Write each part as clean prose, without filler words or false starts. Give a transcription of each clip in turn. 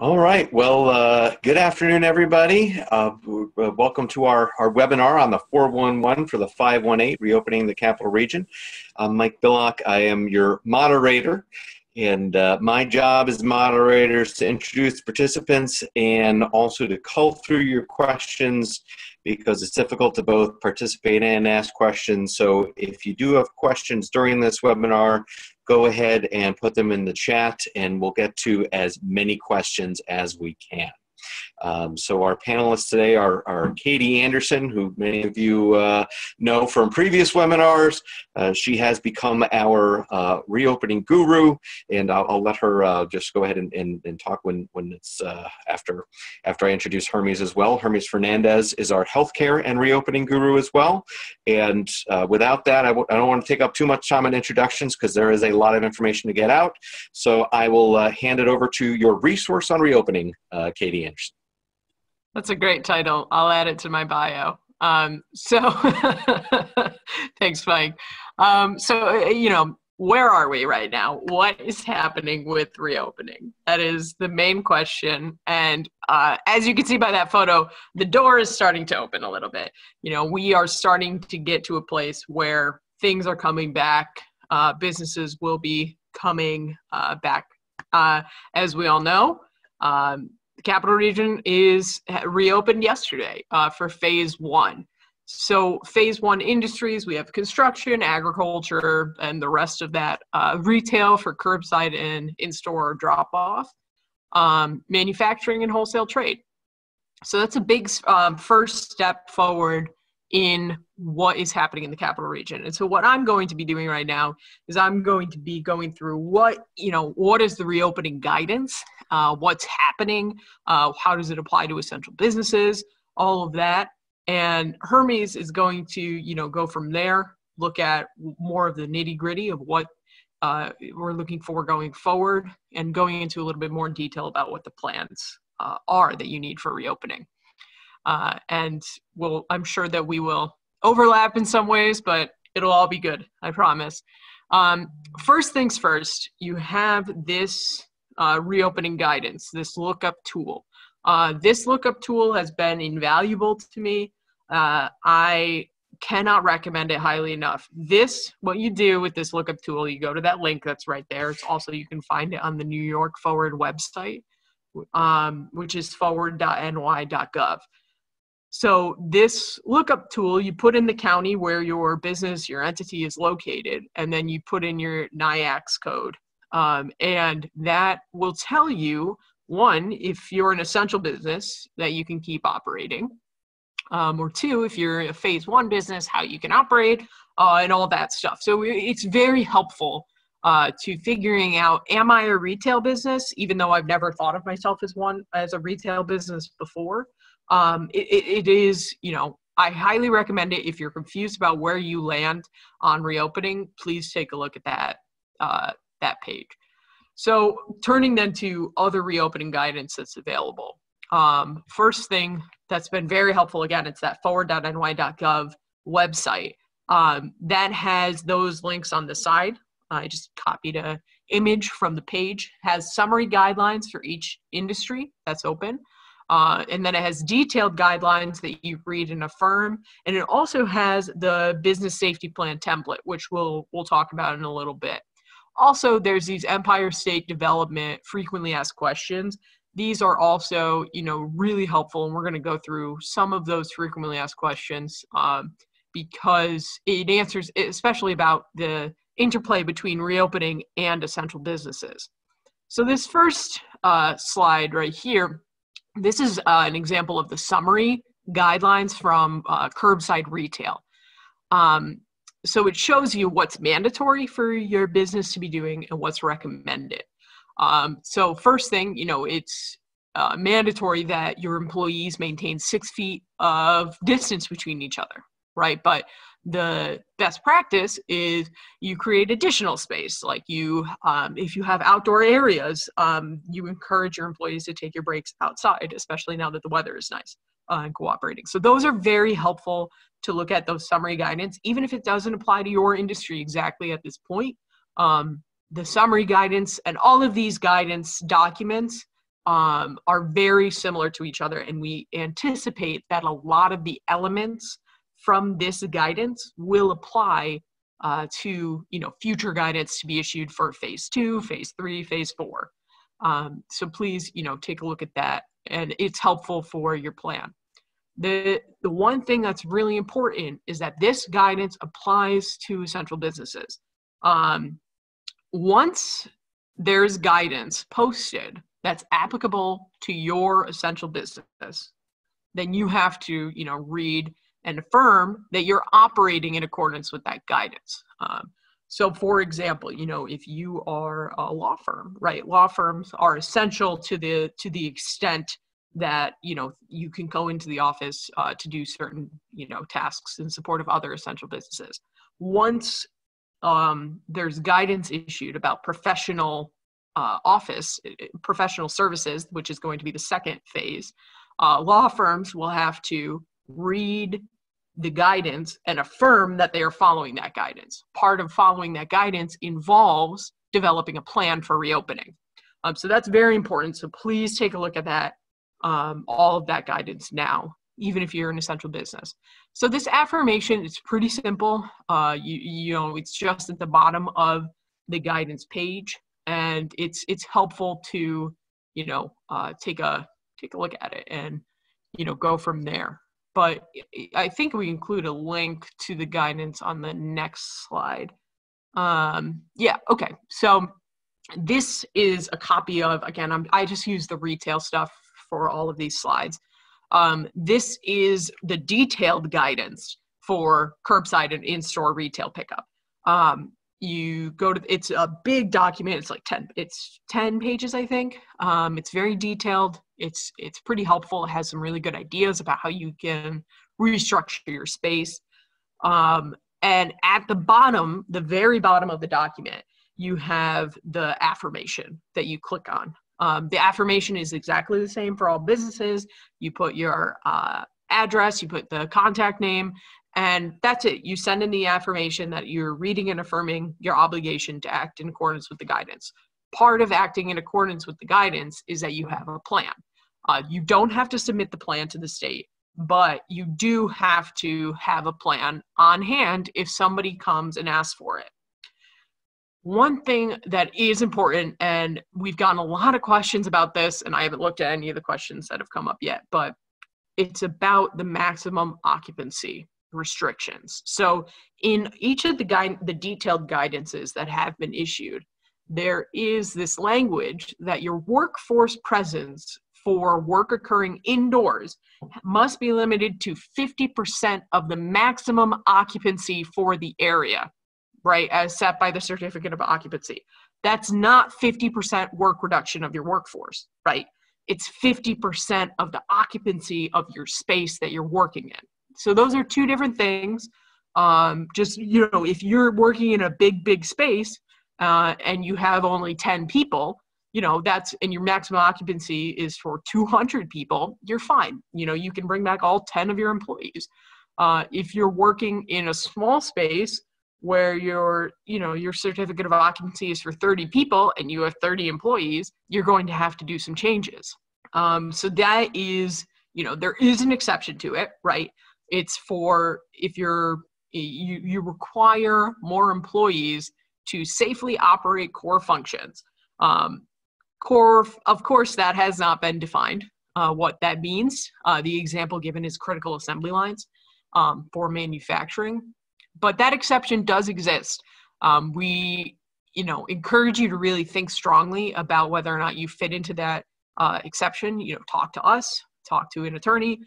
All right. Well, good afternoon, everybody. Welcome to our webinar on the 411 for the 518, Reopening the Capital Region. I'm Mike Billock. I am your moderator, and my job as moderator is to introduce participants and also to cull through your questions because it's difficult to both participate and ask questions. So if you do have questions during this webinar, go ahead and put them in the chat and we'll get to as many questions as we can. So our panelists today are Katie Anderson, who many of you know from previous webinars. She has become our reopening guru, and I'll let her just go ahead and talk when it's after I introduce Hermes as well. Hermes Fernandez is our healthcare and reopening guru as well. And without that, I don't want to take up too much time on introductions because there is a lot of information to get out. So I will hand it over to your resource on reopening, Katie Anderson. That's a great title. I'll add it to my bio. Thanks, Mike. Where are we right now? What is happening with reopening? That is the main question. And as you can see by that photo, the door is starting to open a little bit. We are starting to get to a place where things are coming back. Businesses will be coming back. As we all know, the Capital Region is reopened yesterday for phase one. So phase one industries, we have construction, agriculture, and the rest of that, retail for curbside and in-store drop-off, manufacturing and wholesale trade. So that's a big first step forward in what is happening in the Capital Region. And so what I'm going to be doing right now is I'm going to be going through what is the reopening guidance, what's happening, how does it apply to essential businesses, all of that. And Hermes is going to, go from there, look at more of the nitty gritty of what we're looking for going forward and going into a little bit more detail about what the plans are that you need for reopening. And I'm sure that we will overlap in some ways, but it'll all be good, I promise. First things first, you have this reopening guidance, this lookup tool. This lookup tool has been invaluable to me. I cannot recommend it highly enough. What you do with this lookup tool, you go to that link that's right there. It's also, you can find it on the New York Forward website, which is forward.ny.gov. So this lookup tool, you put in the county where your business, your entity is located, and then you put in your NIAX code. And that will tell you, one, if you're an essential business, that you can keep operating. Or two, if you're a phase one business, how you can operate, and all that stuff. So it's very helpful to figuring out, am I a retail business, even though I've never thought of myself as a retail business before. It is, I highly recommend it. If you're confused about where you land on reopening, please take a look at that page. So turning then to other reopening guidance that's available. First thing that's been very helpful, again, it's that forward.ny.gov website. That has those links on the side. I just copied an image from the page, has summary guidelines for each industry that's open. And then it has detailed guidelines that you read and affirm. And it also has the business safety plan template, which we'll talk about in a little bit. Also, there's these Empire State Development frequently asked questions. These are also, really helpful. And we're going to go through some of those frequently asked questions because it answers, especially about the interplay between reopening and essential businesses. So this first slide right here, this is an example of the summary guidelines from Curbside Retail. So it shows you what's mandatory for your business to be doing and what's recommended. So first thing, it's mandatory that your employees maintain 6 feet of distance between each other, right? But the best practice is you create additional space. Like if you have outdoor areas, you encourage your employees to take your breaks outside, especially now that the weather is nice and cooperating. So those are very helpful to look at, those summary guidance, even if it doesn't apply to your industry exactly at this point. The summary guidance and all of these guidance documents are very similar to each other, and we anticipate that a lot of the elements from this guidance will apply to future guidance to be issued for phase 2, phase 3, phase 4. So please take a look at that, and it's helpful for your plan. The one thing that's really important is that this guidance applies to essential businesses. Once there's guidance posted that's applicable to your essential business, then you have to, read and affirm that you're operating in accordance with that guidance. So for example, if you are a law firm, right? Law firms are essential to the extent that, you can go into the office to do certain, tasks in support of other essential businesses. Once there's guidance issued about professional professional services, which is going to be the second phase, law firms will have to read the guidance and affirm that they are following that guidance. Part of following that guidance involves developing a plan for reopening. So that's very important. So please take a look at that, all of that guidance now, even if you're an essential business. So this affirmation is pretty simple. It's just at the bottom of the guidance page, and it's helpful to take a look at it and go from there. But I think we include a link to the guidance on the next slide. Yeah, okay. So this is a copy of, again, I just use the retail stuff for all of these slides. This is the detailed guidance for curbside and in-store retail pickup. You go to, it's a big document. It's like 10 pages, I think. It's very detailed. It's pretty helpful. It has some really good ideas about how you can restructure your space. And at the bottom, the very bottom of the document, you have the affirmation that you click on. The affirmation is exactly the same for all businesses. You put your address, you put the contact name, and that's it. You send in the affirmation that you're reading and affirming your obligation to act in accordance with the guidance. Part of acting in accordance with the guidance is that you have a plan. You don't have to submit the plan to the state, but you do have to have a plan on hand if somebody comes and asks for it. One thing that is important, and we've gotten a lot of questions about this, and I haven't looked at any of the questions that have come up yet, but it's about the maximum occupancy restrictions. So in each of the detailed guidances that have been issued, there is this language that your workforce presence for work occurring indoors must be limited to 50% of the maximum occupancy for the area, right, as set by the certificate of occupancy. That's not 50% work reduction of your workforce, right? It's 50% of the occupancy of your space that you're working in. So those are two different things. If you're working in a big space and you have only 10 people, and your maximum occupancy is for 200 people, you're fine. You can bring back all 10 of your employees. If you're working in a small space where your certificate of occupancy is for 30 people and you have 30 employees, you're going to have to do some changes. So that is, there is an exception to it, right? It's for if you require more employees to safely operate core functions. Of course, that has not been defined, what that means. The example given is critical assembly lines for manufacturing. But that exception does exist. We, encourage you to really think strongly about whether or not you fit into that exception. Talk to us, talk to an attorney,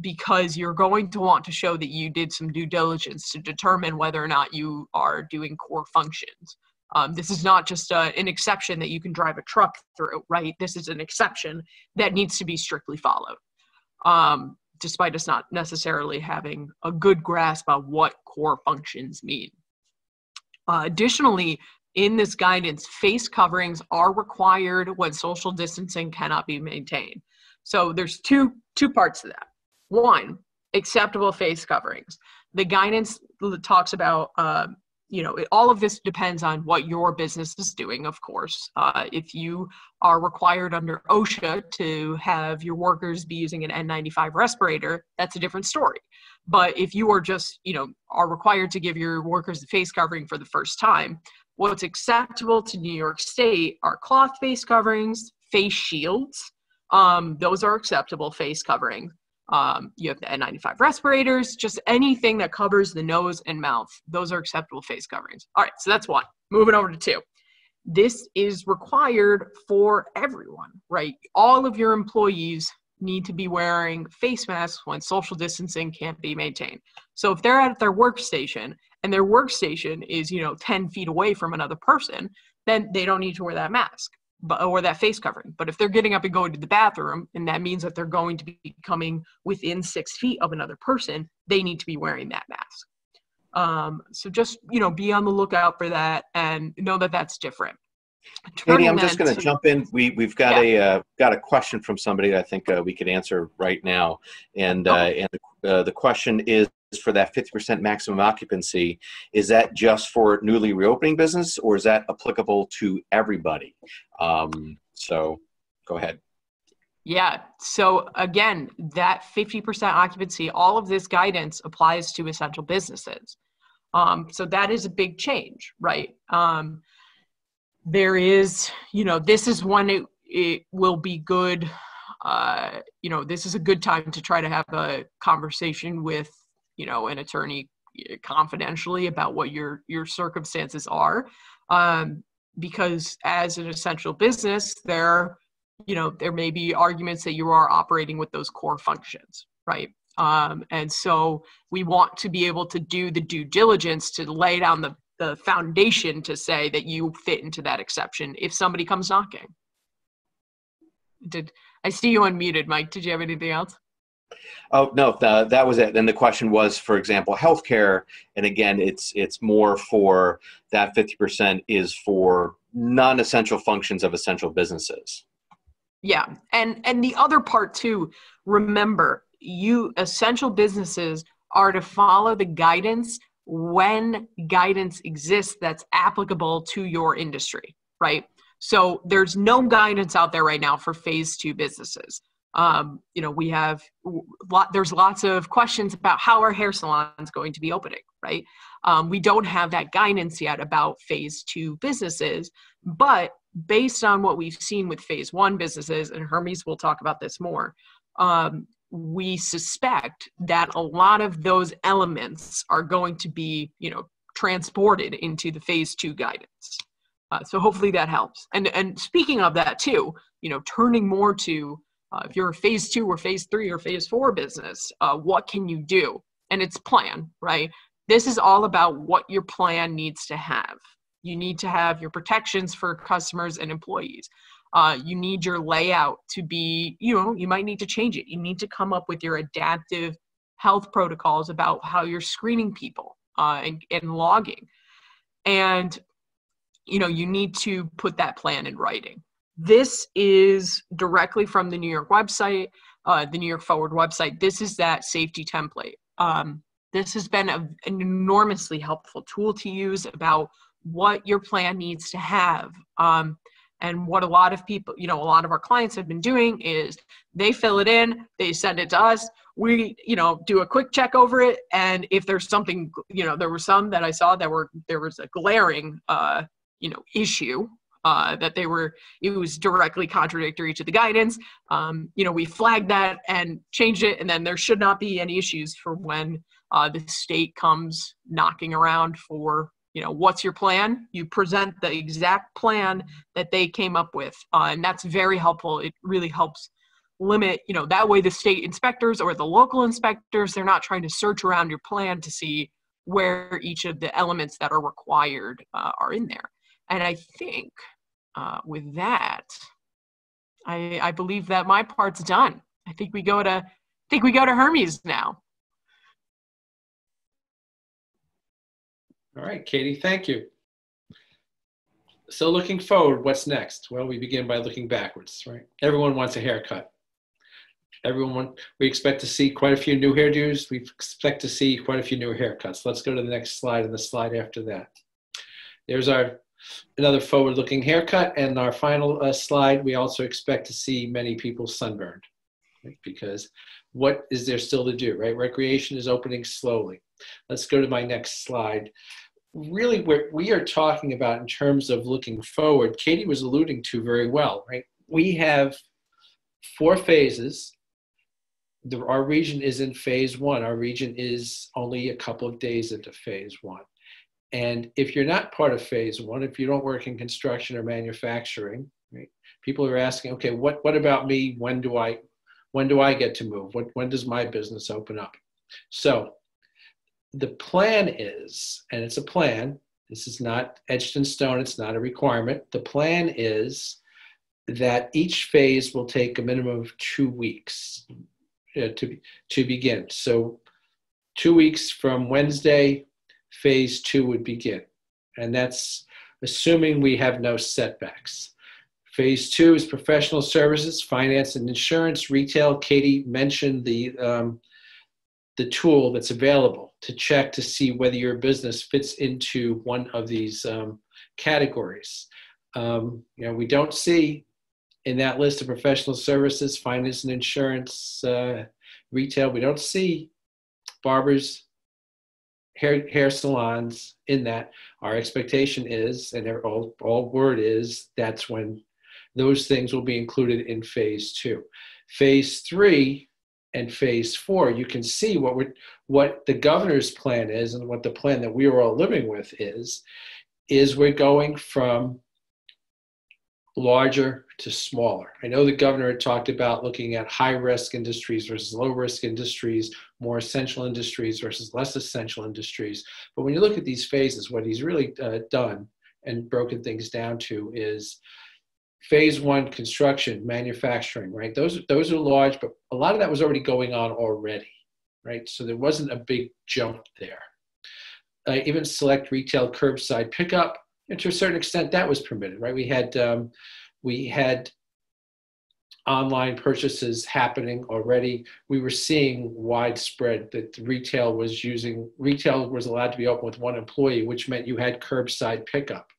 because you're going to want to show that you did some due diligence to determine whether or not you are doing core functions. This is not just an exception that you can drive a truck through, right? This is an exception that needs to be strictly followed. Despite us not necessarily having a good grasp of what core functions mean. Additionally, in this guidance, face coverings are required when social distancing cannot be maintained. So there's two parts to that. One, acceptable face coverings. The guidance talks about, all of this depends on what your business is doing, of course. If you are required under OSHA to have your workers be using an N95 respirator, that's a different story. But if you are just, are required to give your workers the face covering for the first time, what's acceptable to New York State are cloth face coverings, face shields. Those are acceptable face covering. You have the N95 respirators, just anything that covers the nose and mouth. Those are acceptable face coverings. All right, so that's one. Moving over to two. This is required for everyone, right? All of your employees need to be wearing face masks when social distancing can't be maintained. So if they're at their workstation and their workstation is, 10 feet away from another person, then they don't need to wear that mask or that face covering. But if they're getting up and going to the bathroom, and that means that they're going to be coming within 6 feet of another person, they need to be wearing that mask. So just, be on the lookout for that and know that that's different. Katie, I'm just going to jump in. We've got a question from somebody that I think we could answer right now, and the question is for that 50% maximum occupancy. Is that just for newly reopening business, or is that applicable to everybody? So go ahead. Yeah. So again, that 50% occupancy, all of this guidance applies to essential businesses. So that is a big change, right? There is, this is when it will be good. This is a good time to try to have a conversation with, an attorney confidentially about what your circumstances are. Because as an essential business, there may be arguments that you are operating with those core functions, right? And so we want to be able to do the due diligence to lay down the foundation to say that you fit into that exception if somebody comes knocking. I see you unmuted, Mike. Did you have anything else? Oh, no, that was it. And the question was, for example, healthcare. And again, it's more for that 50% is for non-essential functions of essential businesses. Yeah. And the other part too, remember, essential businesses are to follow the guidance when guidance exists that's applicable to your industry, right? So there's no guidance out there right now for phase 2 businesses. There's lots of questions about how are hair salons going to be opening, right? We don't have that guidance yet about phase 2 businesses, but based on what we've seen with phase 1 businesses, and Hermes will talk about this more, we suspect that a lot of those elements are going to be, transported into the phase 2 guidance. So hopefully that helps. And speaking of that too, turning more to, if you're a phase 2 or phase 3 or phase 4 business, what can you do? And it's plan, right? This is all about what your plan needs to have. You need to have your protections for customers and employees. You need your layout to be, you might need to change it. You need to come up with your adaptive health protocols about how you're screening people and logging. And, you need to put that plan in writing. This is directly from the New York website, the New York Forward website. This is that safety template. This has been an enormously helpful tool to use about what your plan needs to have. And what a lot of people, a lot of our clients have been doing is they fill it in, they send it to us, we, do a quick check over it. And if there's something, there were some that I saw that there was a glaring, issue that it was directly contradictory to the guidance. We flagged that and changed it. And then there should not be any issues for when the state comes knocking around for, what's your plan? You present the exact plan that they came up with. And that's very helpful. It really helps limit, that way the state inspectors or the local inspectors, they're not trying to search around your plan to see where each of the elements that are required are in there. And I think with that, I believe that my part's done. I think we go to Hermes now. All right, Katie, thank you. So looking forward, what's next? Well, we begin by looking backwards, right? Everyone wants a haircut. We expect to see quite a few new hairdos. We expect to see quite a few new haircuts. Let's go to the next slide and the slide after that. There's another forward-looking haircut, and our final slide. We also expect to see many people sunburned, right? Because what is there still to do, right? Recreation is opening slowly. Let's go to my next slide. Really, what we are talking about in terms of looking forward, Katie was alluding to very well, right? We have 4 phases. Our region is in phase 1. Our region is only a couple of days into phase 1. And if you're not part of phase 1, if you don't work in construction or manufacturing, right, people are asking, okay, what about me? When do I get to move? When does my business open up? So the plan is, and it's a plan, this is not etched in stone, it's not a requirement. The plan is that each phase will take a minimum of 2 weeks to begin. So 2 weeks from Wednesday, phase 2 would begin. And that's assuming we have no setbacks. Phase 2 is professional services, finance and insurance, retail. Katie mentioned the tool that's available to check to see whether your business fits into one of these categories. We don't see in that list of professional services, finance and insurance, retail, we don't see barbers, hair salons in that. Our expectation is, and all word is, that's when those things will be included in phase 2. Phase 3 and phase 4, you can see what the governor's plan is, and what the plan that we are all living with is we're going from larger to smaller. I know the governor had talked about looking at high-risk industries versus low-risk industries, more essential industries versus less essential industries. But when you look at these phases, what he's really done and broken things down to is phase 1, construction, manufacturing, right? Those are large, but a lot of that was already going on already, right? So there wasn't a big jump there. Even select retail curbside pickup, and to a certain extent, that was permitted, right? We had online purchases happening already. We were seeing widespread that retail was allowed to be open with 1 employee, which meant you had curbside pickup.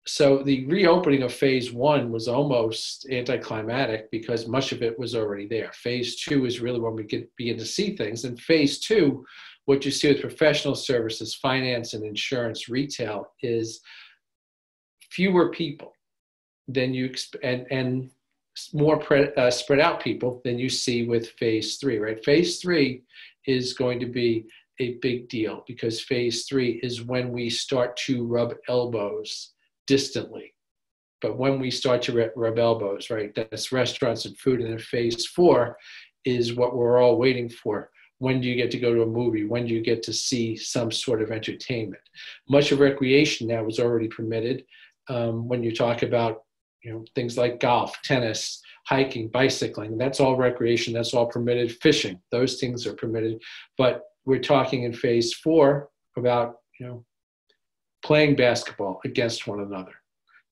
So the reopening of phase 1 was almost anticlimactic because much of it was already there. Phase 2 is really when we begin to see things. And phase 2, what you see with professional services, finance and insurance, retail, is fewer people than you and more spread out people than you see with phase 3, right? Phase 3 is going to be a big deal because phase 3 is when we start to rub elbows distantly. But when we start to rub elbows, right, that's restaurants and food. And then phase 4 is what we're all waiting for. When do you get to go to a movie? When do you get to see some sort of entertainment? Much of recreation now is already permitted. When you talk about things like golf, tennis, hiking, bicycling, that's all recreation, that's all permitted. Fishing, those things are permitted. But we're talking in phase 4 about playing basketball against one another.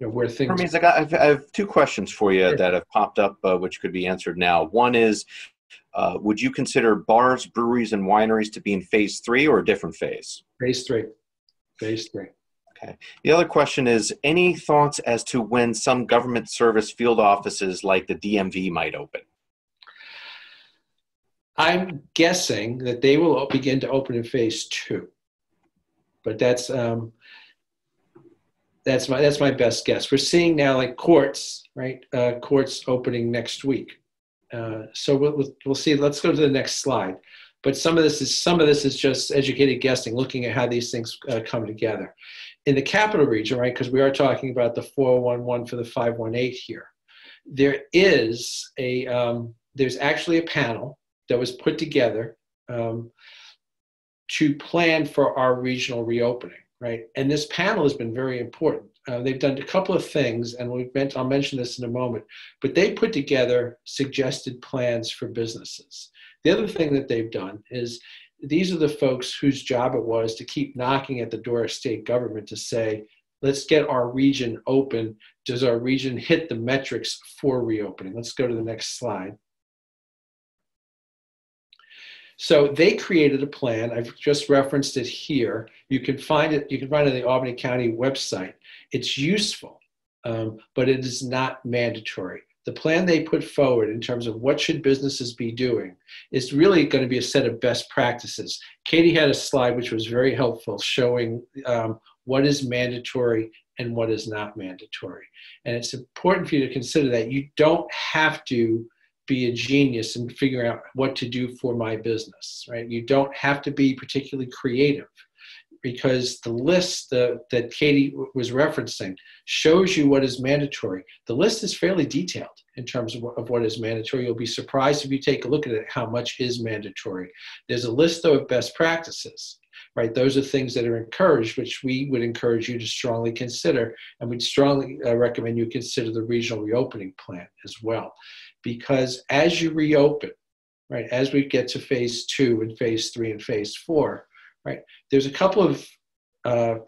Where things. Hermes, I have 2 questions for you that have popped up, which could be answered now. One is, would you consider bars, breweries, and wineries to be in phase 3 or a different phase? Phase 3. Phase 3. Okay. The other question is, any thoughts as to when some government service field offices like the DMV might open? I'm guessing that they will begin to open in phase 2, but that's my best guess. We're seeing now like courts, right? Courts opening next week. So we'll see. Let's go to the next slide. But some of this is just educated guessing, looking at how these things come together. In the capital region, right? Because we are talking about the 411 for the 518 here. There's actually a panel that was put together to plan for our regional reopening, right? And this panel has been very important. They've done a couple of things, and I'll mention this in a moment, but they put together suggested plans for businesses. The other thing that they've done is these are the folks whose job it was to keep knocking at the door of state government to say, let's get our region open. Does our region hit the metrics for reopening? Let's go to the next slide. So they created a plan. I've just referenced it here. You can find it. You can find it on the Albany County website. It's useful, but it is not mandatory. The plan they put forward in terms of what should businesses be doing is really going to be a set of best practices. Katie had a slide which was very helpful showing what is mandatory and what is not mandatory. And it's important for you to consider that you don't have to be a genius in figuring out what to do for my business, right? You don't have to be particularly creative, because the list that Katie was referencing shows you what is mandatory. The list is fairly detailed in terms of what is mandatory. You'll be surprised if you take a look at it, how much is mandatory. There's a list though of best practices, right? Those are things that are encouraged, which we would encourage you to strongly consider, and we'd strongly recommend you consider the regional reopening plan as well. Because as you reopen, right, as we get to phase 2 and phase 3 and phase 4, right, there's a couple of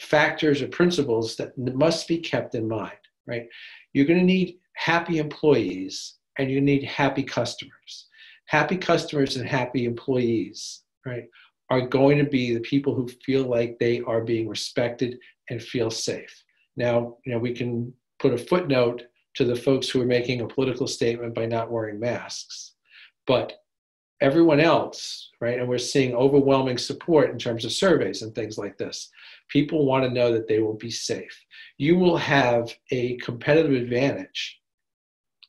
factors or principles that must be kept in mind, right? You're going to need happy employees and you need happy customers. Happy customers and happy employees, right, are going to be the people who feel like they are being respected and feel safe. Now, we can put a footnote to the folks who are making a political statement by not wearing masks, but everyone else, right, and we're seeing overwhelming support in terms of surveys and things like this. People want to know that they will be safe. You will have a competitive advantage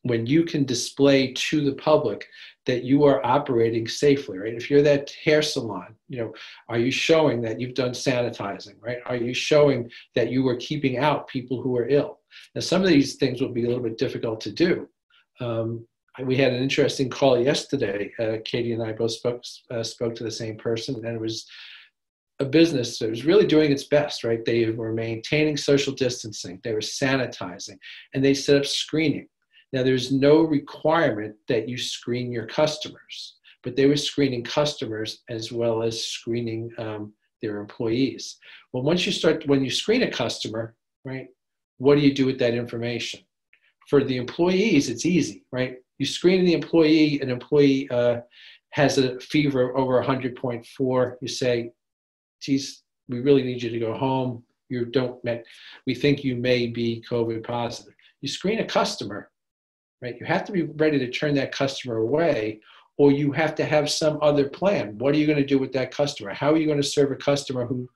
when you can display to the public that you are operating safely, right? If you're that hair salon, are you showing that you've done sanitizing, right? Are you showing that you are keeping out people who are ill? Now, some of these things will be a little bit difficult to do. We had an interesting call yesterday. Katie and I both spoke to the same person, and it was a business that was really doing its best, right? They were maintaining social distancing, they were sanitizing, and they set up screening. Now, there's no requirement that you screen your customers, but they were screening customers as well as screening their employees. Well, when you screen a customer, right, what do you do with that information? For the employees, it's easy, right? You screen the employee, an employee has a fever over 100.4. You say, geez, we really need you to go home. We think you may be COVID positive. You screen a customer, right? You have to be ready to turn that customer away, or you have to have some other plan. What are you going to do with that customer? How are you going to serve a customer who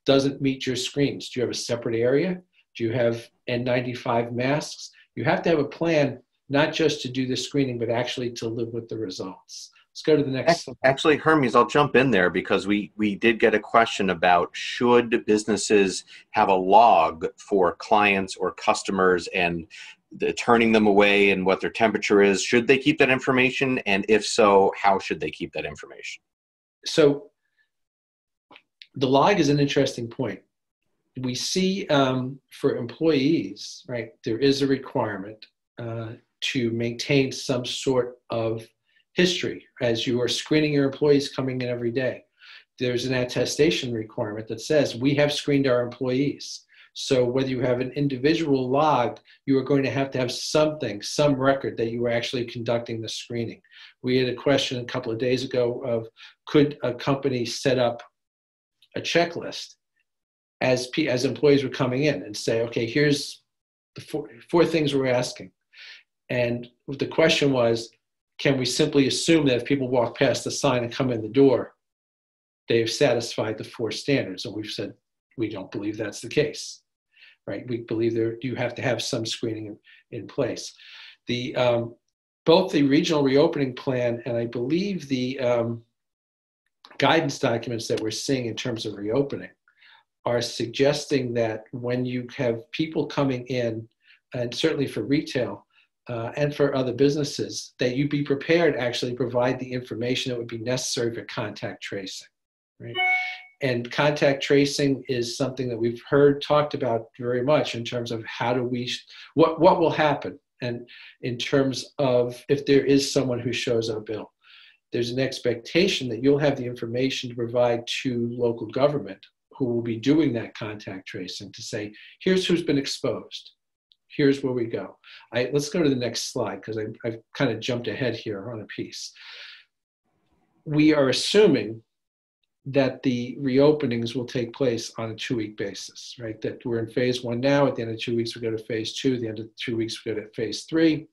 doesn't meet your screens? Do you have a separate area? Do you have N95 masks? You have to have a plan, not just to do the screening, but actually to live with the results. Let's go to the next. Actually, Hermes, I'll jump in there because we did get a question about should businesses have a log for clients or customers and turning them away and what their temperature is. Should they keep that information? And if so, how should they keep that information? So the log is an interesting point. We see for employees, right, there is a requirement to maintain some sort of history as you are screening your employees coming in every day. There's an attestation requirement that says we have screened our employees. So whether you have an individual log, you are going to have some record that you were actually conducting the screening. We had a question a couple of days ago of could a company set up a checklist as employees were coming in and say, okay, here's the four things we're asking. And the question was, can we simply assume that if people walk past the sign and come in the door, they've satisfied the 4 standards? And we've said, we don't believe that's the case, right? We believe you have to have some screening in place. Both the regional reopening plan and I believe the guidance documents that we're seeing in terms of reopening are suggesting that when you have people coming in, and certainly for retail and for other businesses, that you be prepared to actually provide the information that would be necessary for contact tracing, right? And contact tracing is something that we've heard talked about very much in terms of what will happen, and in terms of if there is someone who shows up ill. There's an expectation that you'll have the information to provide to local government who will be doing that contact tracing to say, here's who's been exposed. Here's where we go. Let's go to the next slide because I've kind of jumped ahead here on a piece. we are assuming that the reopenings will take place on a 2-week basis, right? That we're in phase 1 now. At the end of 2 weeks, we go to phase 2. At the end of 2 weeks, we go to phase 3.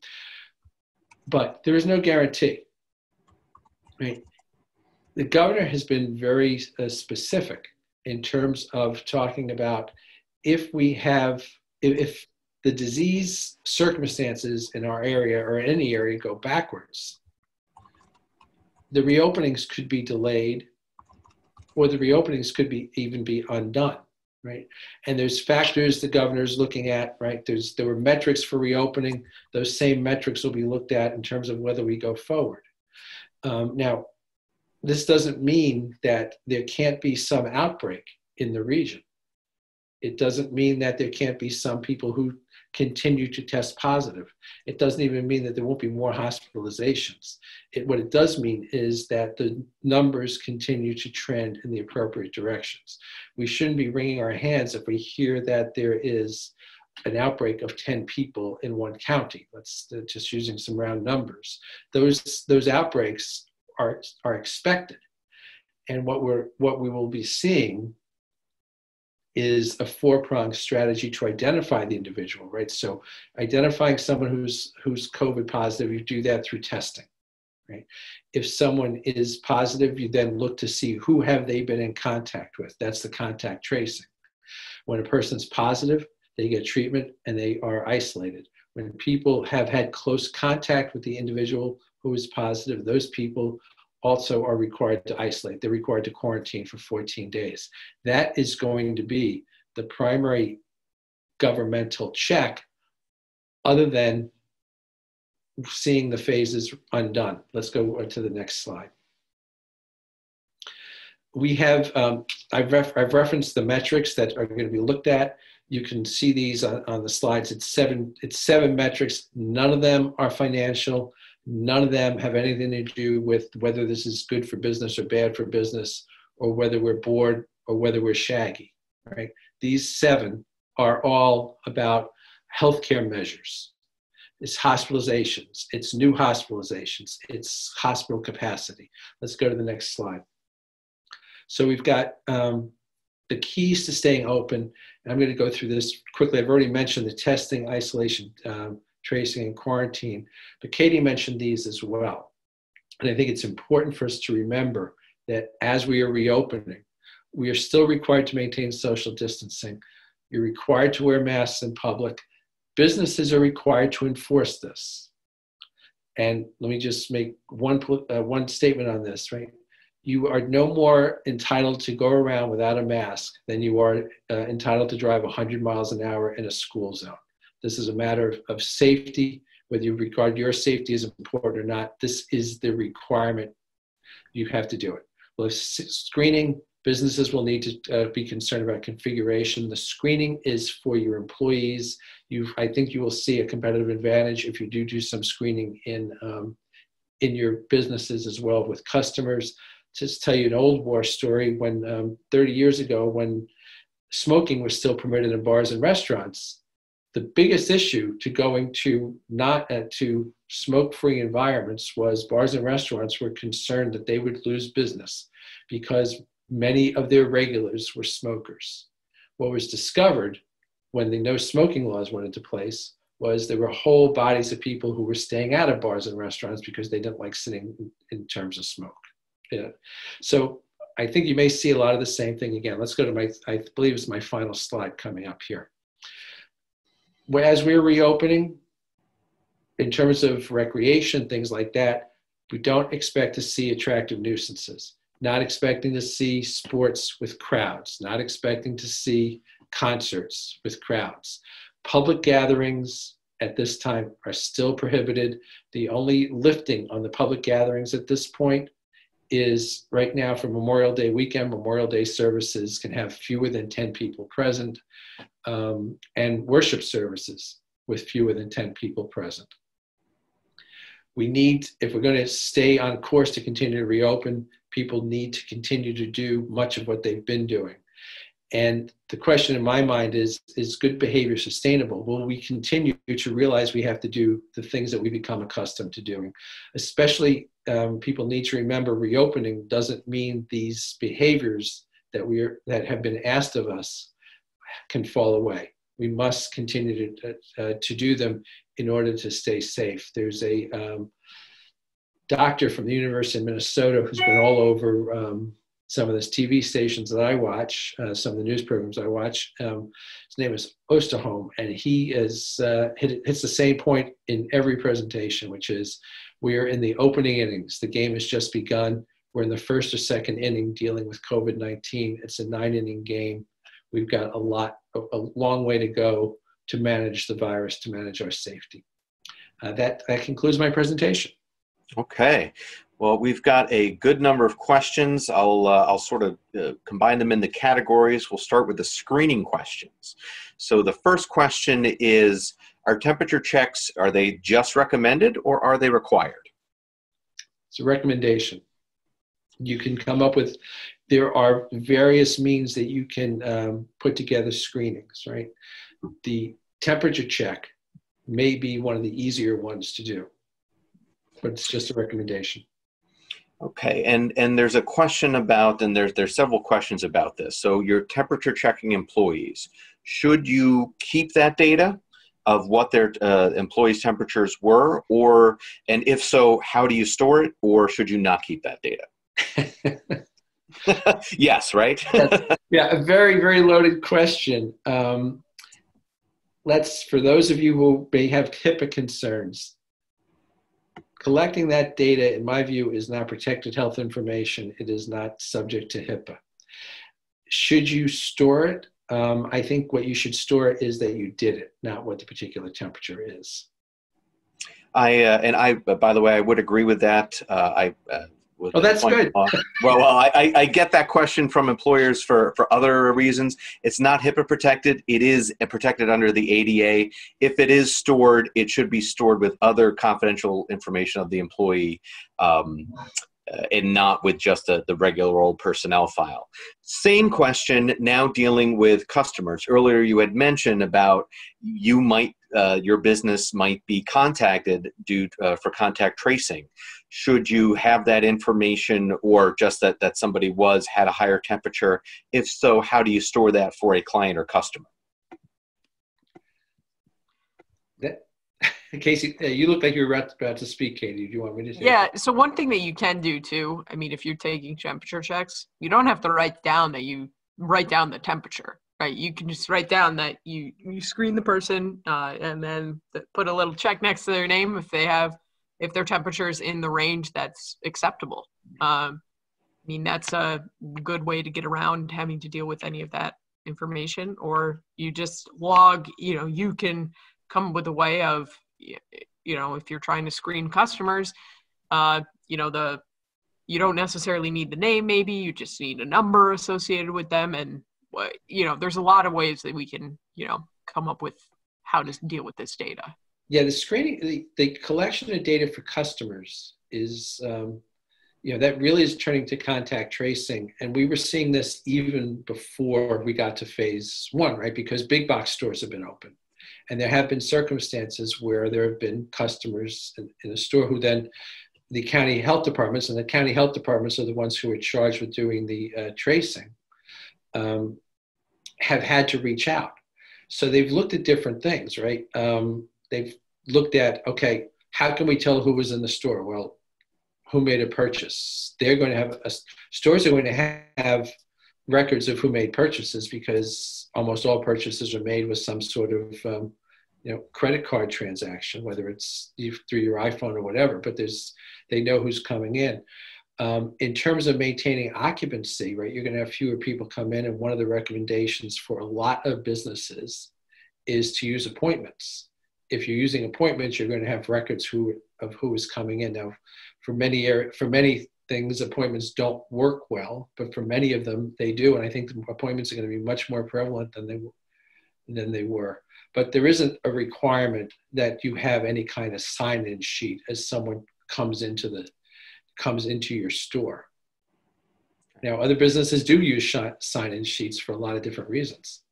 But there is no guarantee, right? The governor has been very specific in terms of talking about if the disease circumstances in our area or in any area go backwards, the reopenings could be delayed, or the reopenings could even be undone, right? And there's factors the governor's looking at, right? There were metrics for reopening. Those same metrics will be looked at in terms of whether we go forward. Now, this doesn't mean that there can't be some outbreak in the region. It doesn't mean that there can't be some people who continue to test positive. It doesn't even mean that there won't be more hospitalizations. What it does mean is that the numbers continue to trend in the appropriate directions. We shouldn't be wringing our hands if we hear that there is an outbreak of 10 people in one county. Let's just using some round numbers. Those outbreaks are expected. And what we will be seeing is a 4-pronged strategy to identify the individual, right? So identifying someone who's COVID positive, you do that through testing, right? If someone is positive, you then look to see who have they been in contact with. That's the contact tracing. When a person's positive, they get treatment and they are isolated. When people have had close contact with the individual who is positive, those people also are required to isolate. They're required to quarantine for 14 days. That is going to be the primary governmental check, other than seeing the phases undone. Let's go to the next slide. We have, I've referenced the metrics that are going to be looked at. You can see these on the slides. It's seven metrics. None of them are financial. None of them have anything to do with whether this is good for business or bad for business, or whether we're bored or whether we're shaggy, right? These 7 are all about healthcare measures. It's hospitalizations, it's new hospitalizations, it's hospital capacity. Let's go to the next slide. So we've got the keys to staying open. And I'm going to go through this quickly. I've already mentioned the testing, isolation, tracing, and quarantine, but Katie mentioned these as well. And I think it's important for us to remember that as we are reopening, we are still required to maintain social distancing. You're required to wear masks in public. Businesses are required to enforce this. And let me just make one statement on this, right? You are no more entitled to go around without a mask than you are entitled to drive 100 miles an hour in a school zone. This is a matter of safety, whether you regard your safety as important or not. This is the requirement. You have to do it. Well, if screening, businesses will need to be concerned about configuration. The screening is for your employees. I think you will see a competitive advantage if you do some screening in your businesses as well with customers. Just tell you an old war story. When 30 years ago, when smoking was still permitted in bars and restaurants, the biggest issue to going to to smoke-free environments was bars and restaurants were concerned that they would lose business because many of their regulars were smokers. What was discovered when the no smoking laws went into place was there were whole bodies of people who were staying out of bars and restaurants because they didn't like sitting in terms of smoke. Yeah. So I think you may see a lot of the same thing again. Let's go to I believe it's my final slide coming up here. As we're reopening, in terms of recreation, things like that, we don't expect to see attractive nuisances. Not expecting to see sports with crowds, not expecting to see concerts with crowds. Public gatherings at this time are still prohibited. The only lifting on the public gatherings at this point is right now for Memorial Day weekend. Memorial Day services can have fewer than 10 people present, and worship services with fewer than 10 people present. We need, if we're going to stay on course to continue to reopen, people need to continue to do much of what they've been doing. And the question in my mind is good behavior sustainable? Will we continue to realize we have to do the things that we become accustomed to doing? Especially people need to remember reopening doesn't mean these behaviors that have been asked of us can fall away. We must continue to do them in order to stay safe. There's a doctor from the University of Minnesota who's been all over some of the TV stations that I watch, some of the news programs I watch. His name is Osterholm, and he hits the same point in every presentation, which is we are in the opening innings. The game has just begun. We're in the first or second inning dealing with COVID-19. It's a 9-inning game. We've got a long way to go to manage the virus, to manage our safety. That concludes my presentation. Okay. Well, we've got a good number of questions. I'll sort of combine them into categories. We'll start with the screening questions. So the first question is, are temperature checks, are they just recommended or are they required? It's a recommendation. You can come up with, there are various means that you can put together screenings, right? The temperature check may be one of the easier ones to do, but it's just a recommendation. Okay, and there's a question about, and there's several questions about this. So your temperature checking employees, should you keep that data of what their employees' temperatures were, and if so, how do you store it, or should you not keep that data? Yes, right? Yeah, a very, very loaded question. For those of you who may have HIPAA concerns, collecting that data, in my view, is not protected health information. It is not subject to HIPAA. Should you store it? I think what you should store is that you did it, not what the particular temperature is. By the way, I would agree with that. Oh, that's good. I get that question from employers for other reasons. It's not HIPAA protected. It is protected under the ADA. If it is stored, it should be stored with other confidential information of the employee, and not with just the regular old personnel file. Same question now dealing with customers. Earlier you had mentioned about your business might be contacted for contact tracing. Should you have that information, or just that somebody had a higher temperature? If so, how do you store that for a client or customer? Casey, you look like you're about to speak, Katie. Do you want me to say? Yeah, so one thing that you can do too, I mean, if you're taking temperature checks, you don't have to write down the temperature, right? You can just write down that you screen the person and then put a little check next to their name if their temperature is in the range that's acceptable. I mean, that's a good way to get around having to deal with any of that information, or you just log, you can come up with a way of, if you're trying to screen customers, you don't necessarily need the name, maybe you just need a number associated with them. And, there's a lot of ways that we can, come up with how to deal with this data. Yeah, the screening, the collection of data for customers is, that really is turning to contact tracing. And we were seeing this even before we got to phase 1, right? Because big box stores have been open. And there have been circumstances where there have been customers in a store who then the county health departments, and the county health departments are the ones who are charged with doing the tracing, have had to reach out. So they've looked at different things, right? They've looked at, okay, how can we tell who was in the store? Well, who made a purchase? Stores are going to have records of who made purchases, because almost all purchases are made with some sort of credit card transaction, whether it's through your iPhone or whatever, but they know who's coming in. In terms of maintaining occupancy, right, you're going to have fewer people come in, and one of the recommendations for a lot of businesses is to use appointments. If you're using appointments, you're going to have records of who is coming in. Now, for many things, appointments don't work well, but for many of them, they do. And I think the appointments are going to be much more prevalent than they were. But there isn't a requirement that you have any kind of sign-in sheet as someone comes into your store. Now, other businesses do use sign-in sheets for a lot of different reasons.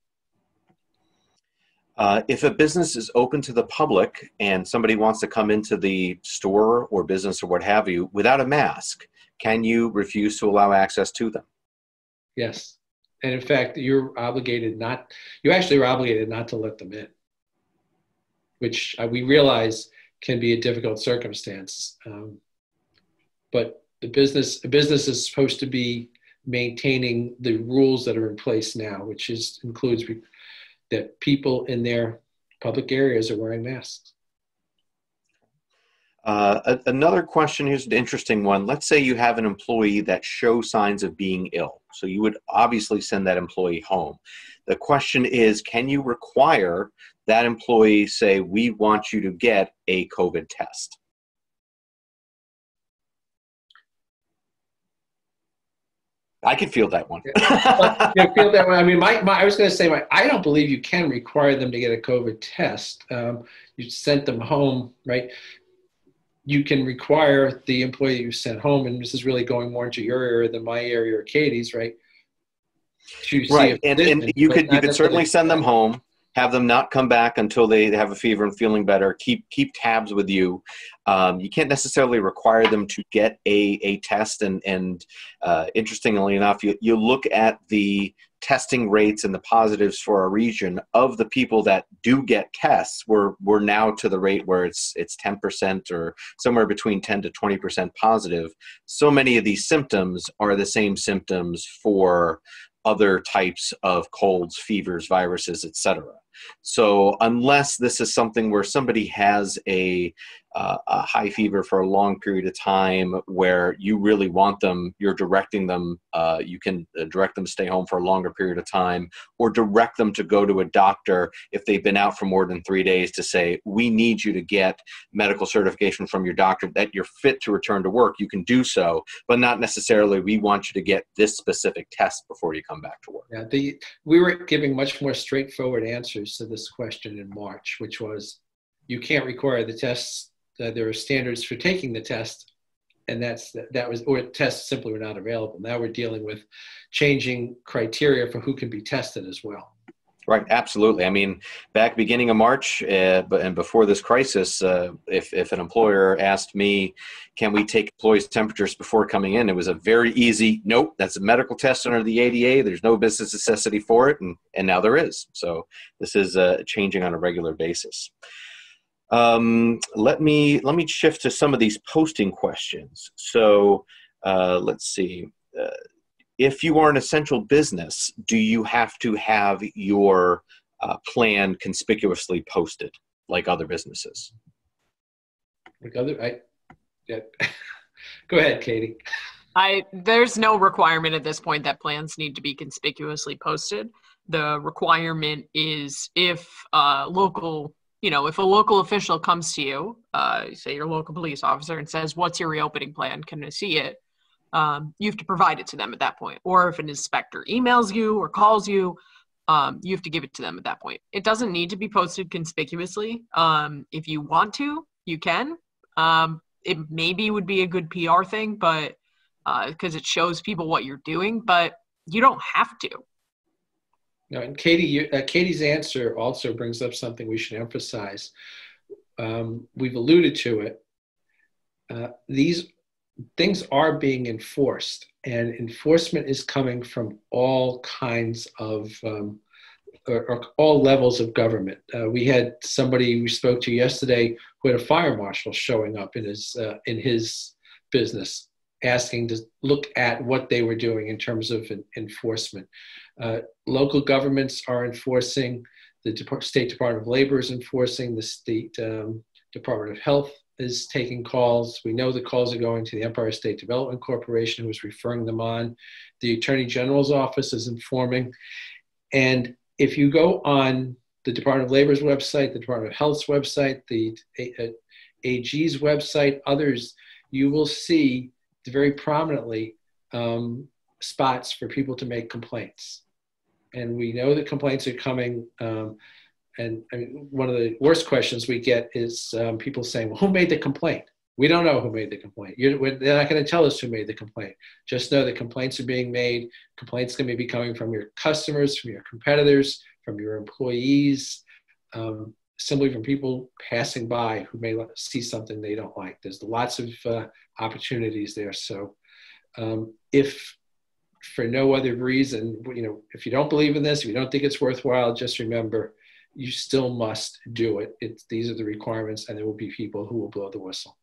If a business is open to the public and somebody wants to come into the store or business or what have you without a mask, can you refuse to allow access to them? Yes. And in fact, you actually are obligated not to let them in, which we realize can be a difficult circumstance. But a business is supposed to be maintaining the rules that are in place now, which includes that people in their public areas are wearing masks. Another question, here's an interesting one. Let's say you have an employee that shows signs of being ill. So you would obviously send that employee home. The question is, can you require that employee say, we want you to get a COVID test? I can feel that one. Feel that one. I mean, I was going to say, I don't believe you can require them to get a COVID test. You sent them home, right? You can require the employee you sent home, and this is really going more into your area than my area or Katie's, right? Right, and you could certainly send them home, have them not come back until they have a fever and feeling better, keep tabs with you. You can't necessarily require them to get a test, and interestingly enough, you look at the testing rates and the positives for our region. Of the people that do get tests, we're now to the rate where it's 10% or somewhere between 10 to 20% positive. So many of these symptoms are the same symptoms for other types of colds, fevers, viruses, etc. So unless this is something where somebody has a high fever for a long period of time where you really want them, you're directing them, you can direct them to stay home for a longer period of time, or direct them to go to a doctor if they've been out for more than 3 days to say, we need you to get medical certification from your doctor that you're fit to return to work. You can do so, but not necessarily we want you to get this specific test before you come back to work. Yeah, we were giving much more straightforward answers to this question in March, which was, you can't require the tests. There are standards for taking the test, and or tests simply were not available. Now we're dealing with changing criteria for who can be tested as well. Right, absolutely. I mean, back beginning of March and before this crisis, if an employer asked me, can we take employees' temperatures before coming in, it was a very easy, nope, that's a medical test under the ADA. There's no business necessity for it, and now there is. So this is changing on a regular basis. Let me shift to some of these posting questions. So let's see. If you are an essential business, do you have to have your plan conspicuously posted like other businesses? Yeah. Go ahead, Katie. There's no requirement at this point that plans need to be conspicuously posted. The requirement is if if a local official comes to you, say your local police officer, and says, what's your reopening plan? Can I see it? You have to provide it to them at that point. Or if an inspector emails you or calls you, you have to give it to them at that point. It doesn't need to be posted conspicuously. If you want to, you can. It maybe would be a good PR thing, but because it shows people what you're doing, but you don't have to. No, and Katie, Katie's answer also brings up something we should emphasize. We've alluded to it. These things are being enforced, and enforcement is coming from all kinds of, or all levels of government. We had somebody we spoke to yesterday who had a fire marshal showing up in his business, asking to look at what they were doing in terms of enforcement. Local governments are enforcing, the State Department of Labor is enforcing, the State Department of Health is taking calls. We know the calls are going to the Empire State Development Corporation, who is referring them on. The Attorney General's office is informing. And if you go on the Department of Labor's website, the Department of Health's website, the AG's website, others, you will see very prominently spots for people to make complaints. And we know that complaints are coming. And I mean, one of the worst questions we get is people saying, well, who made the complaint? We don't know who made the complaint. They're not going to tell us who made the complaint. Just know that complaints are being made. Complaints can be coming from your customers, from your competitors, from your employees, simply from people passing by who may see something they don't like. There's lots of opportunities there. So if for no other reason, if you don't believe in this, if you don't think it's worthwhile, just remember, you still must do it. These are the requirements, and there will be people who will blow the whistle.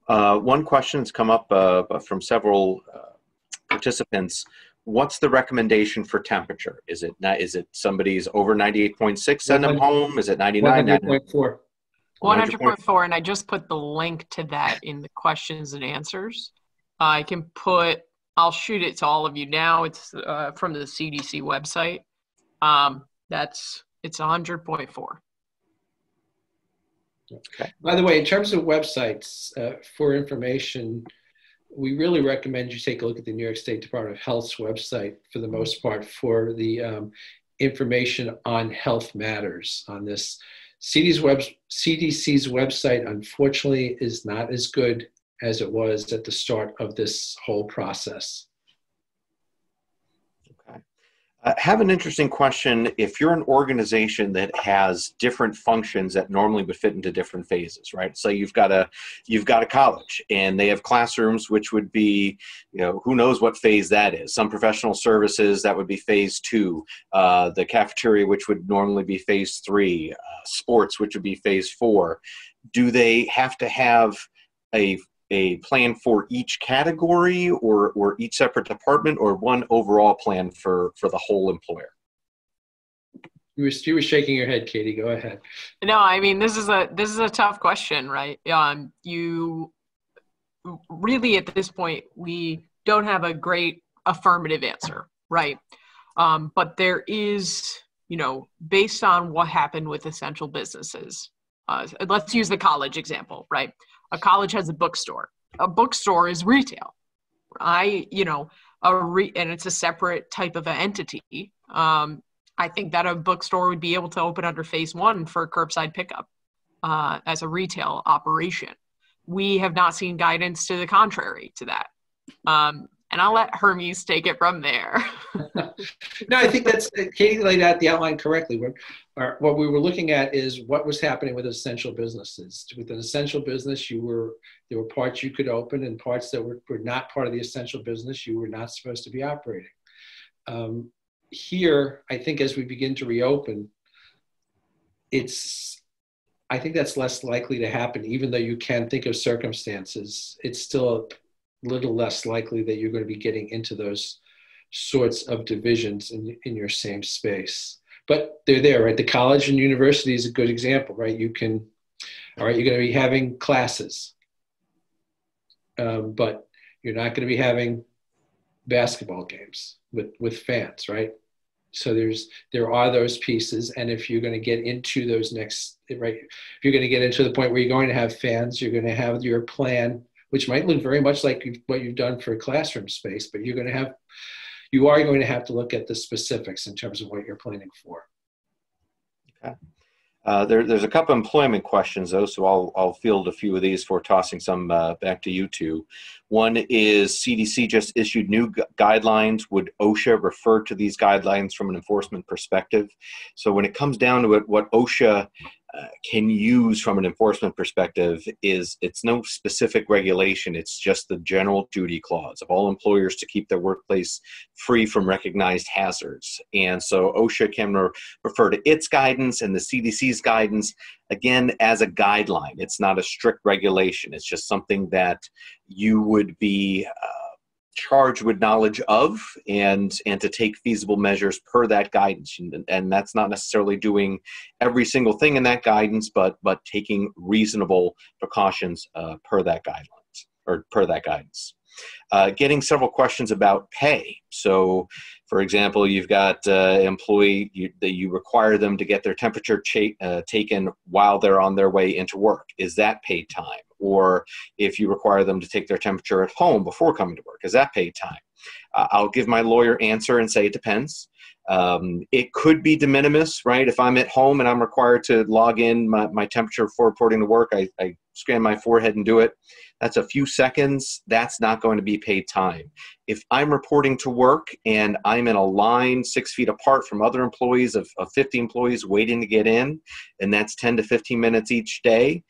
One question has come up from several participants. What's the recommendation for temperature? Is it somebody's over 98.6, send them home? Is it 99? 100.4. 100.4, and I just put the link to that in the questions and answers. I'll shoot it to all of you now. It's from the CDC website. It's 100.4. Okay. By the way, in terms of websites for information, we really recommend you take a look at the New York State Department of Health's website for the most part for the information on health matters on this. CDC's website, unfortunately, is not as good as it was at the start of this whole process. I have an interesting question. If you're an organization that has different functions that normally would fit into different phases, right? So you've got a college and they have classrooms, which would be, who knows what phase that is. Some professional services, that would be phase 2. The cafeteria, which would normally be phase 3. Sports, which would be phase 4. Do they have to have a plan for each category or each separate department, or one overall plan for the whole employer? You were shaking your head, Katie. Go ahead. No, I mean, this is a tough question, right? You really, at this point, we don't have a great affirmative answer, right? But there is, based on what happened with essential businesses, let's use the college example, right? A college has a bookstore. A bookstore is retail. And it's a separate type of an entity. I think that a bookstore would be able to open under phase 1 for curbside pickup as a retail operation. We have not seen guidance to the contrary to that. And I'll let Hermes take it from there. No, I think Katie laid out the outline correctly. What we were looking at is what was happening with essential businesses. With an essential business, there were parts you could open and parts that were not part of the essential business you were not supposed to be operating. Here, I think as we begin to reopen, I think that's less likely to happen, even though you can think of circumstances. It's still a little less likely that you're going to be getting into those sorts of divisions in your same space. But they're there, right? The college and university is a good example, right? You're going to be having classes, but you're not going to be having basketball games with fans, right? So there are those pieces, and if you're going to get into those next, right? If you're going to get into the point where you're going to have fans, you're going to have your plan, which might look very much like what you've done for a classroom space, but you are going to have to look at the specifics in terms of what you're planning for. Okay. There's a couple employment questions though, so I'll field a few of these before tossing some back to you two. One is CDC just issued new guidelines. Would OSHA refer to these guidelines from an enforcement perspective? So when it comes down to it, what OSHA can use from an enforcement perspective is it's no specific regulation. It's just the general duty clause of all employers to keep their workplace free from recognized hazards. And so OSHA can refer to its guidance and the CDC's guidance, again, as a guideline. It's not a strict regulation. It's just something that you would be charged with knowledge of and to take feasible measures per that guidance. And that's not necessarily doing every single thing in that guidance, but taking reasonable precautions per that guidelines or per that guidance. Getting several questions about pay. So, for example, you've got employee that you require them to get their temperature taken while they're on their way into work. Is that paid time? Or if you require them to take their temperature at home before coming to work, is that paid time? I'll give my lawyer answer and say it depends. It could be de minimis, right? If I'm at home and I'm required to log in my temperature before reporting to work, I scan my forehead and do it. That's a few seconds. That's not going to be paid time. If I'm reporting to work and I'm in a line 6 feet apart from other employees of 50 employees waiting to get in, and that's 10 to 15 minutes each day,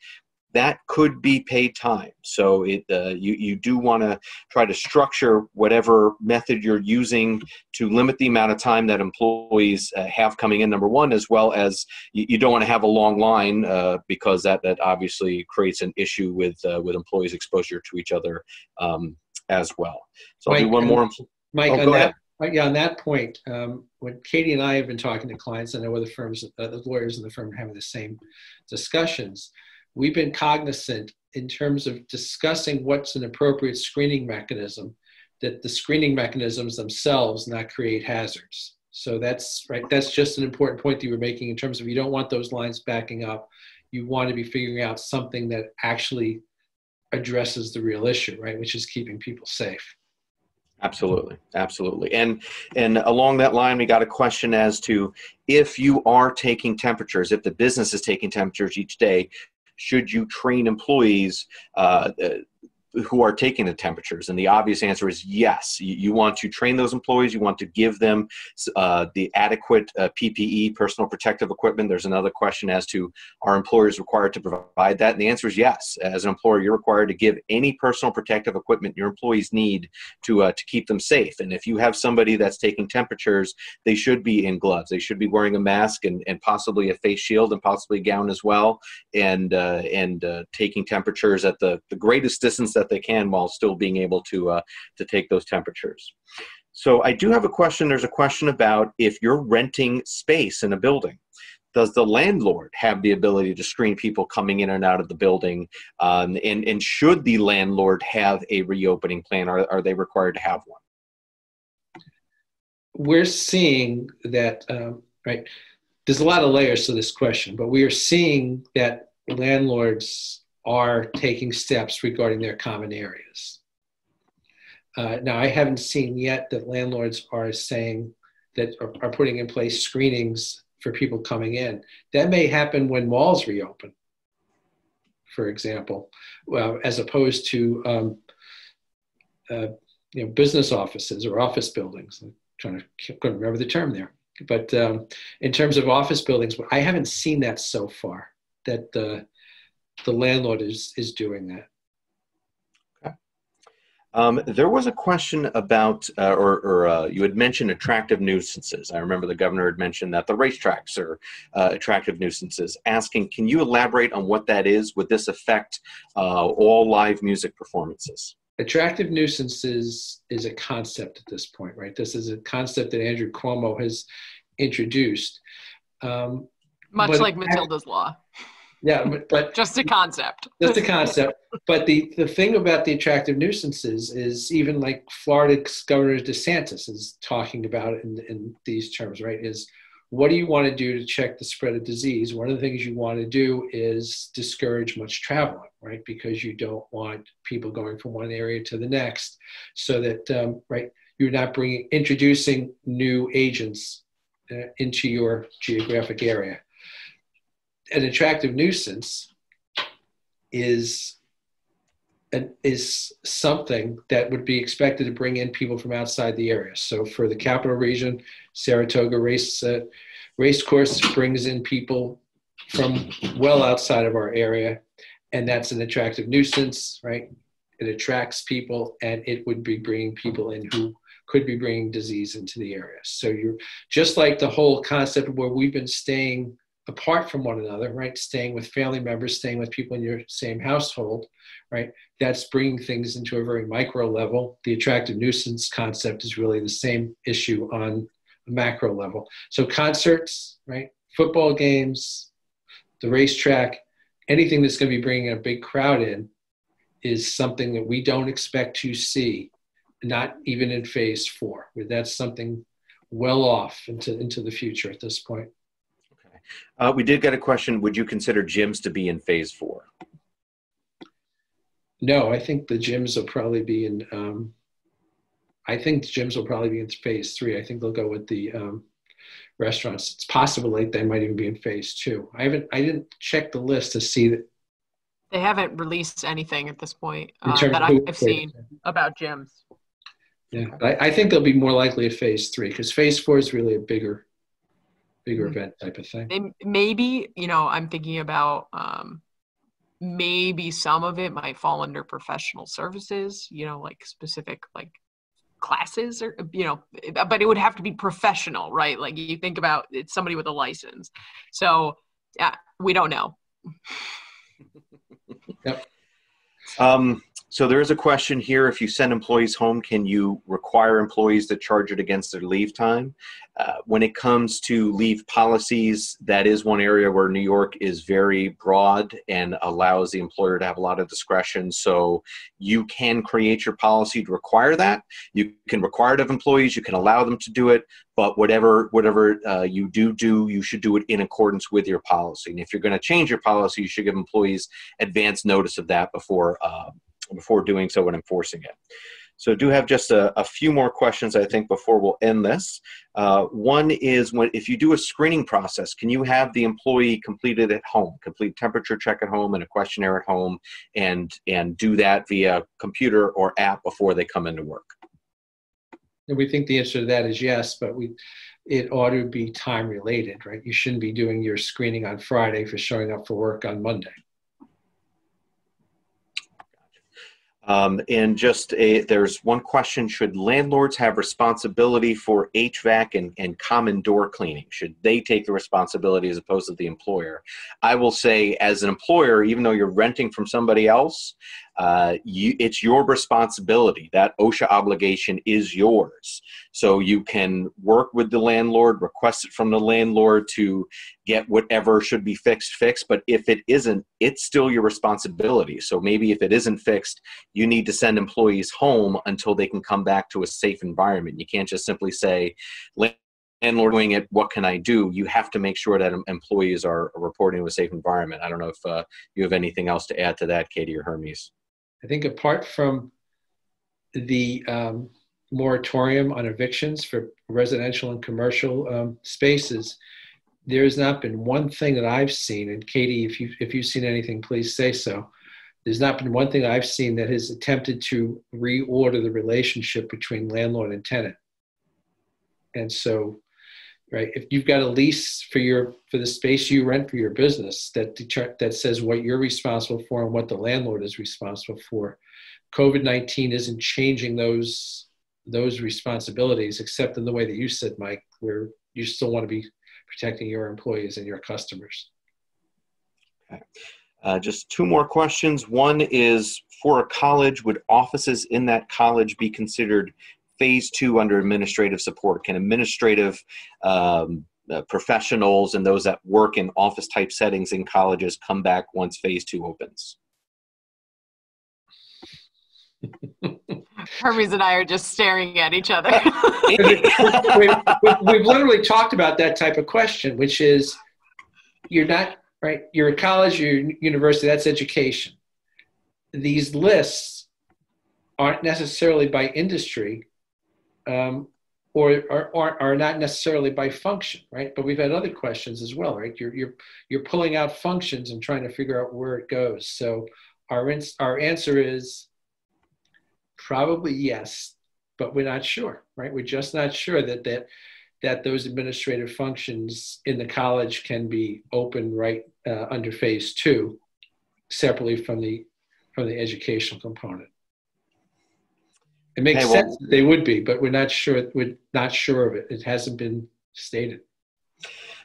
that could be paid time. So you do want to try to structure whatever method you're using to limit the amount of time that employees have coming in, number one, as well as you don't want to have a long line because that obviously creates an issue with employees' exposure to each other as well. So I'll do one more. Mike, go ahead. On that point, when Katie and I have been talking to clients, I know other firms, the lawyers in the firm are having the same discussions. We've been cognizant in terms of discussing what's an appropriate screening mechanism, that the screening mechanisms themselves not create hazards. So that's right. That's just an important point that you were making in terms of you don't want those lines backing up. You want to be figuring out something that actually addresses the real issue, right? Which is keeping people safe. Absolutely, absolutely. And along that line, we got a question as to if you are taking temperatures, if the business is taking temperatures each day, should you train employees who are taking the temperatures? And the obvious answer is yes. You want to train those employees. You want to give them the adequate PPE, personal protective equipment. There's another question as to are employers required to provide that? And the answer is yes. As an employer, you're required to give any personal protective equipment your employees need to keep them safe. And if you have somebody that's taking temperatures, they should be in gloves. They should be wearing a mask and possibly a face shield and possibly a gown as well, and taking temperatures at the greatest distance that they can while still being able to take those temperatures. So I do have a question. There's a question about if you're renting space in a building, does the landlord have the ability to screen people coming in and out of the building? And should the landlord have a reopening plan? Are they required to have one? We're seeing that, right, there's a lot of layers to this question, but we are seeing that landlords are taking steps regarding their common areas. Now, I haven't seen yet that landlords are saying that are putting in place screenings for people coming in. That may happen when malls reopen, for example, as opposed to business offices or office buildings. I'm trying to remember the term there. But in terms of office buildings, I haven't seen that so far, that the landlord is doing that. Okay. There was a question about, you had mentioned attractive nuisances. I remember the governor had mentioned that the racetracks are attractive nuisances. Asking, can you elaborate on what that is? Would this affect all live music performances? Attractive nuisances is a concept at this point, right? This is a concept that Andrew Cuomo has introduced. Much like Matilda's Law. Yeah, but just a concept. Just a concept. But the thing about the attractive nuisances is even like Florida's Governor DeSantis is talking about it in these terms, right? Is what do you want to do to check the spread of disease? One of the things you want to do is discourage much traveling, right? Because you don't want people going from one area to the next, so that right, you're not introducing new agents into your geographic area. An attractive nuisance is something that would be expected to bring in people from outside the area. So for the capital region, Saratoga race course brings in people from well outside of our area, and that's an attractive nuisance, right? It attracts people, and it would be bringing people in who could be bringing disease into the area. So you're just like the whole concept where we've been staying apart from one another, right? Staying with family members, staying with people in your same household, right? That's bringing things into a very micro level. The attractive nuisance concept is really the same issue on a macro level. So concerts, right? Football games, the racetrack, anything that's going to be bringing a big crowd in is something that we don't expect to see, not even in phase 4. That's something well off into the future at this point. We did get a question, would you consider gyms to be in phase 4? No, I think the gyms will probably be in, phase 3. I think they'll go with the restaurants. It's possible that they might even be in phase 2. I didn't check the list to see that. They haven't released anything at this point In terms that of I've seen about gyms. Yeah, I think they'll be more likely at phase 3 because phase 4 is really a bigger event type of thing. Maybe, I'm thinking about maybe some of it might fall under professional services, like specific like classes or, but it would have to be professional, right? Like you think about it's somebody with a license. So yeah, we don't know. Yep. So there is a question here. If you send employees home, can you require employees to charge it against their leave time? When it comes to leave policies, that is one area where New York is very broad and allows the employer to have a lot of discretion. So you can create your policy to require that. You can require it of employees. You can allow them to do it. But whatever you do, you should do it in accordance with your policy. And if you're going to change your policy, you should give employees advance notice of that before doing so and enforcing it. So I do have just a few more questions, I think, before we'll end this. One is, if you do a screening process, can you have the employee complete it at home, complete temperature check at home and a questionnaire at home, and do that via computer or app before they come into work? And we think the answer to that is yes, but it ought to be time related, right? You shouldn't be doing your screening on Friday for showing up for work on Monday. There's one question: should landlords have responsibility for HVAC and common door cleaning? Should they take the responsibility as opposed to the employer? I will say, as an employer, even though you're renting from somebody else, it's your responsibility. That OSHA obligation is yours. So you can work with the landlord, request it from the landlord to get whatever should be fixed. But if it isn't, it's still your responsibility. So maybe if it isn't fixed, you need to send employees home until they can come back to a safe environment. You can't just simply say, landlord doing it, what can I do? You have to make sure that employees are reporting to a safe environment. I don't know if you have anything else to add to that, Katie or Hermes. I think apart from the moratorium on evictions for residential and commercial spaces, there has not been one thing that I've seen, and Katie, if you've seen anything, please say so. There's not been one thing I've seen that has attempted to reorder the relationship between landlord and tenant. And so, right, if you've got a lease for the space you rent for your business that says what you're responsible for and what the landlord is responsible for, COVID-19 isn't changing those responsibilities, except in the way that you said, Mike, where you still want to be protecting your employees and your customers. Okay. Just two more questions. One is, for a college, would offices in that college be considered phase 2 under administrative support? Can administrative professionals and those that work in office type settings in colleges come back once phase 2 opens? Hermes and I are just staring at each other. We've literally talked about that type of question, which is, you're not, right? You're a college, you're a university, that's education. These lists aren't necessarily by industry, or are not necessarily by function, right? But we've had other questions as well, right? You're pulling out functions and trying to figure out where it goes. So our answer is probably yes, but we're not sure, right? We're just not sure that those administrative functions in the college can be open right under phase 2, separately from the educational component. It makes sense that they would be, but we're not sure. We're not sure of it. It hasn't been stated.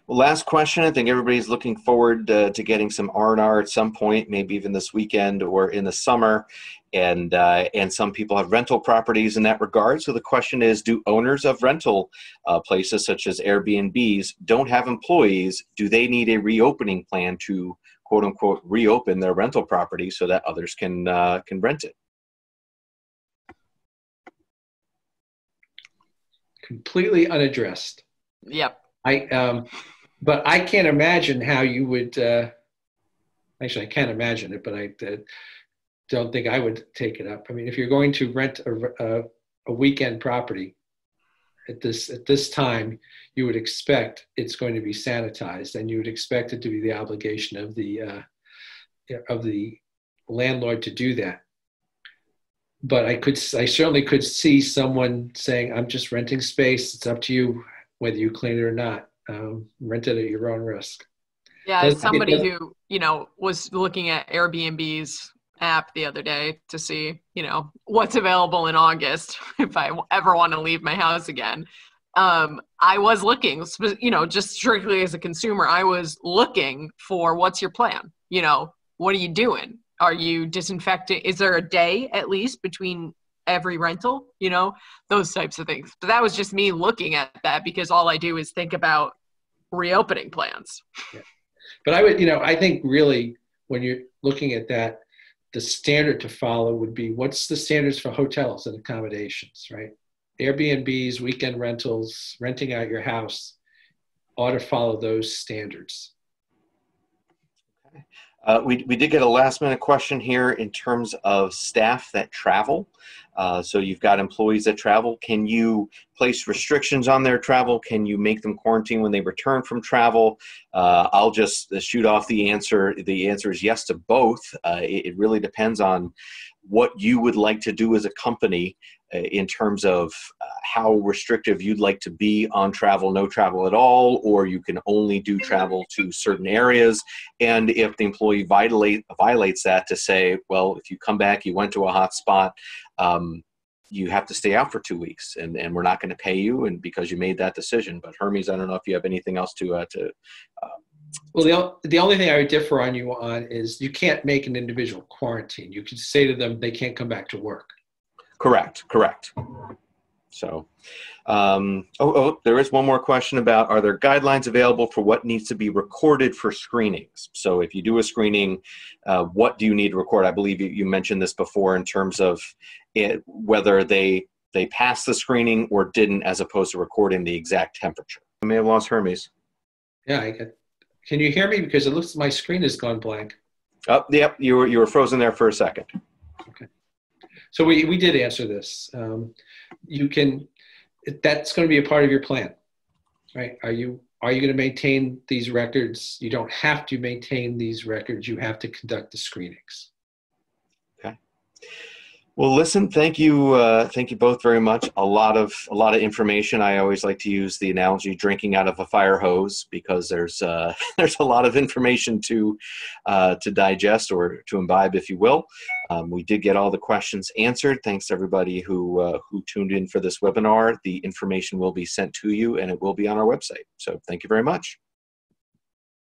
Well, last question. I think everybody's looking forward to getting some R&R at some point, maybe even this weekend or in the summer. And some people have rental properties in that regard. So the question is, do owners of rental places such as Airbnbs don't have employees? Do they need a reopening plan to, quote unquote, reopen their rental property so that others can rent it? Completely unaddressed. Yep. But I can't imagine how you would. Actually, I can't imagine it, but I don't think I would take it up. I mean, if you're going to rent a weekend property, at this time, you would expect it's going to be sanitized, and you would expect it to be the obligation of the landlord to do that. But I certainly could see someone saying, "I'm just renting space. It's up to you whether you clean it or not. Rent it at your own risk." Yeah, as somebody who, was looking at Airbnb's app the other day to see, what's available in August if I ever want to leave my house again. I was looking, just strictly as a consumer, I was looking for what's your plan? What are you doing? Are you disinfecting? Is there a day at least between every rental? Those types of things. But that was just me looking at that because all I do is think about reopening plans. Yeah. But I think really when you're looking at that, the standard to follow would be what's the standards for hotels and accommodations, right? Airbnbs, weekend rentals, renting out your house ought to follow those standards. We did get a last minute question here in terms of staff that travel. So you've got employees that travel. Can you place restrictions on their travel? Can you make them quarantine when they return from travel? I'll just shoot off the answer. The answer is yes to both. It really depends on what you would like to do as a company in terms of how restrictive you'd like to be on travel, no travel at all, or you can only do travel to certain areas. And if the employee violates that, to say, well, if you come back, you went to a hot spot, you have to stay out for 2 weeks, and we're not going to pay you, and because you made that decision. But Hermes, I don't know if you have anything else to well, the only thing I would differ on you on is you can't make an individual quarantine. You can say to them they can't come back to work. Correct. So, there is one more question about, are there guidelines available for what needs to be recorded for screenings? So if you do a screening, what do you need to record? I believe you mentioned this before in terms of whether they passed the screening or didn't, as opposed to recording the exact temperature. I may have lost Hermes. Yeah, can you hear me? Because it looks my screen has gone blank. Oh, yep, you were frozen there for a second. Okay. So we did answer this. That's going to be a part of your plan, right? Are you going to maintain these records? You don't have to maintain these records. You have to conduct the screenings. Okay. Well, listen, thank you both very much. A lot of information. I always like to use the analogy drinking out of a fire hose, because there's a lot of information to digest, or to imbibe, if you will. We did get all the questions answered. Thanks to everybody who tuned in for this webinar. The information will be sent to you, and it will be on our website. So thank you very much.